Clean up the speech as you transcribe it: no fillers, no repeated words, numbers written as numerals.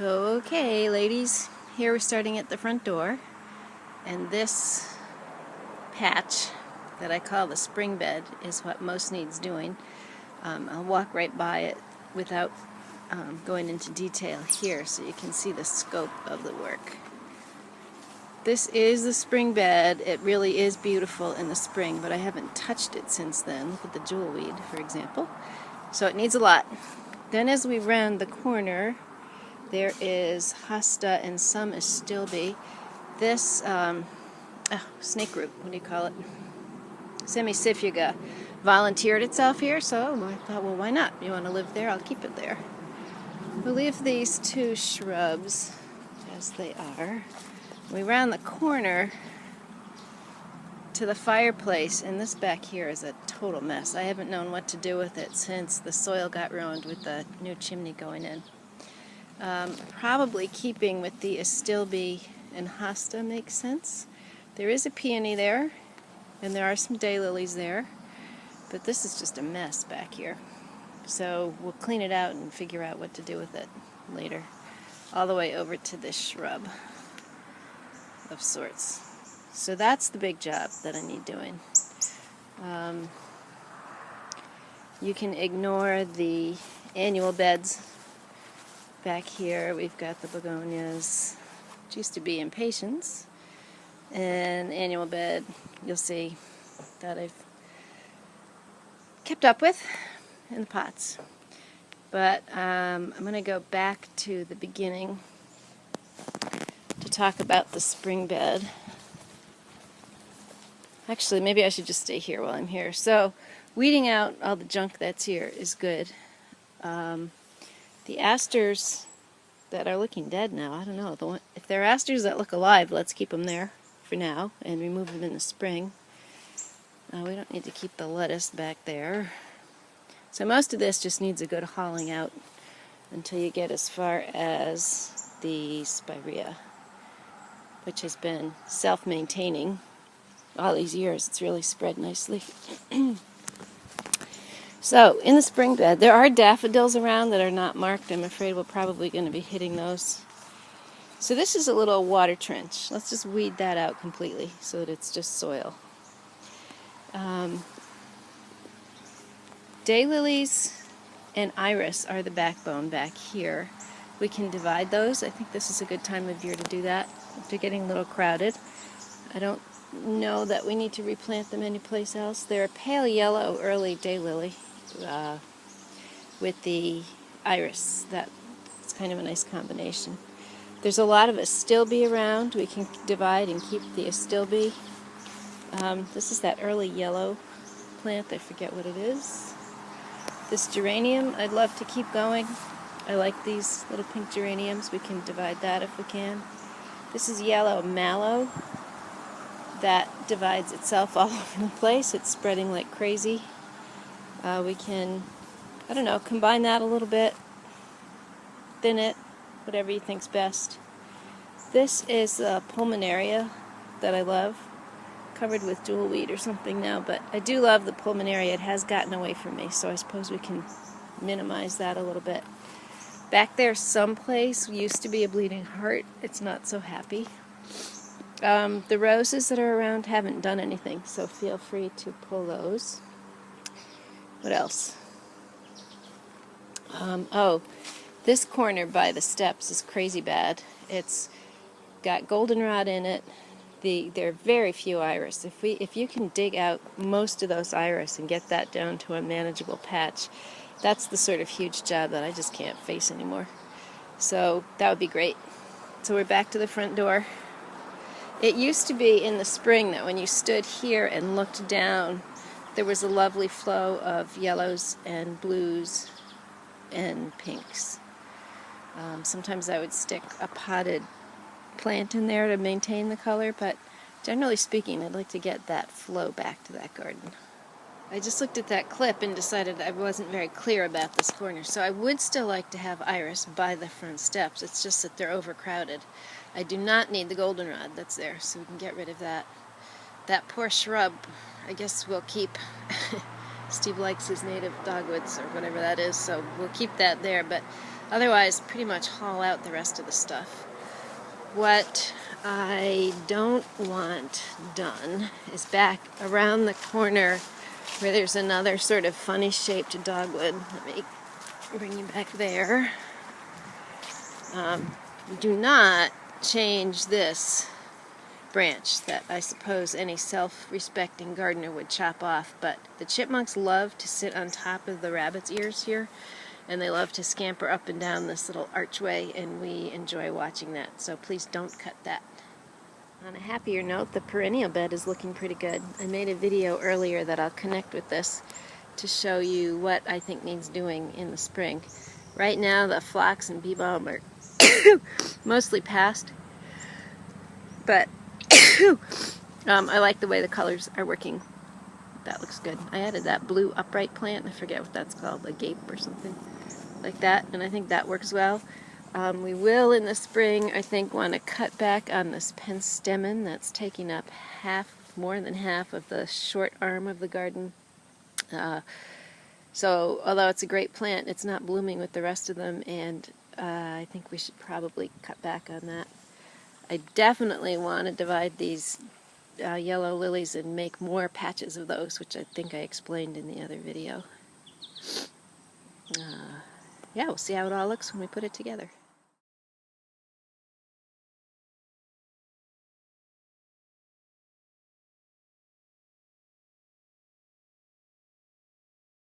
Okay, ladies, here we're starting at the front door, and this patch that I call the spring bed is what most needs doing. I'll walk right by it without going into detail here so you can see the scope of the work. This is the spring bed. It really is beautiful in the spring, but I haven't touched it since then. Look at the jewelweed, for example. So it needs a lot. Then as we round the corner, there is hosta and some astilbe. This snake root, what do you call it? Semicifuga volunteered itself here, so I thought, well, why not? You want to live there? I'll keep it there. We'll leave these two shrubs as they are. We round the corner to the fireplace, and this back here is a total mess. I haven't known what to do with it since the soil got ruined with the new chimney going in. Probably keeping with the astilbe and hosta makes sense. There is a peony there, and there are some daylilies there, but this is just a mess back here. So we'll clean it out and figure out what to do with it later. All the way over to this shrub of sorts. So that's the big job that I need doing. You can ignore the annual beds. Back here we've got the begonias, which used to be impatiens, and annual bed you'll see that I've kept up with in the pots. But I'm going to go back to the beginning to talk about the spring bed. Actually, maybe I should just stay here while I'm here. So weeding out all the junk that's here is good. The asters that are looking dead now, I don't know. If they're asters that look alive, let's keep them there for now and remove them in the spring. We don't need to keep the lettuce back there. So most of this just needs a good hauling out until you get as far as the spirea, which has been self-maintaining all these years. It's really spread nicely. So, in the spring bed, there are daffodils around that are not marked. I'm afraid we're probably going to be hitting those. So this is a little water trench. Let's just weed that out completely so that it's just soil. Daylilies and iris are the backbone back here. We can divide those. I think this is a good time of year to do that. They're getting a little crowded. I don't know that we need to replant them anyplace else. They're a pale yellow early daylily with the iris. That's kind of a nice combination. There's a lot of astilbe around. We can divide and keep the astilbe. This is that early yellow plant. I forget what it is. This geranium I'd love to keep going. I like these little pink geraniums. We can divide that if we can. This is yellow mallow. That divides itself all over the place. It's spreading like crazy. We can, I don't know, combine that a little bit, thin it, whatever you think's best. This is pulmonaria that I love, covered with jewelweed or something now, but I do love the pulmonaria. It has gotten away from me, so I suppose we can minimize that a little bit. Back there someplace used to be a bleeding heart. It's not so happy. The roses that are around haven't done anything, so feel free to pull those. What else? Oh, this corner by the steps is crazy bad. It's got goldenrod in it. There are very few iris. If you can dig out most of those iris and get that down to a manageable patch, that's the sort of huge job that I just can't face anymore. So that would be great. So we're back to the front door. It used to be in the spring that when you stood here and looked down, there was a lovely flow of yellows and blues and pinks. Sometimes I would stick a potted plant in there to maintain the color, but generally speaking, I'd like to get that flow back to that garden. I just looked at that clip and decided I wasn't very clear about this corner, so I would still like to have iris by the front steps. It's just that they're overcrowded. I do not need the goldenrod that's there, so we can get rid of that. That poor shrub, I guess we'll keep. Steve likes his native dogwoods or whatever that is, so we'll keep that there, but Otherwise, pretty much haul out the rest of the stuff. What I don't want done is back around the corner where there's another sort of funny shaped dogwood. Let me bring you back there. Do not change this branch that I suppose any self-respecting gardener would chop off, but the chipmunks love to sit on top of the rabbit's ears here, and they love to scamper up and down this little archway, and we enjoy watching that, so please don't cut that. On a happier note, the perennial bed is looking pretty good. I made a video earlier that I'll connect with this to show you what I think needs doing in the spring. Right now the phlox and bee balm are mostly past, but I like the way the colors are working. That looks good. I added that blue upright plant, I forget what that's called, a gape or something like that, and I think that works well. We will in the spring, I think, want to cut back on this penstemon that's taking up more than half of the short arm of the garden. So although it's a great plant, it's not blooming with the rest of them, and I think we should probably cut back on that. I definitely want to divide these yellow lilies and make more patches of those, which I think I explained in the other video. Yeah, we'll see how it all looks when we put it together.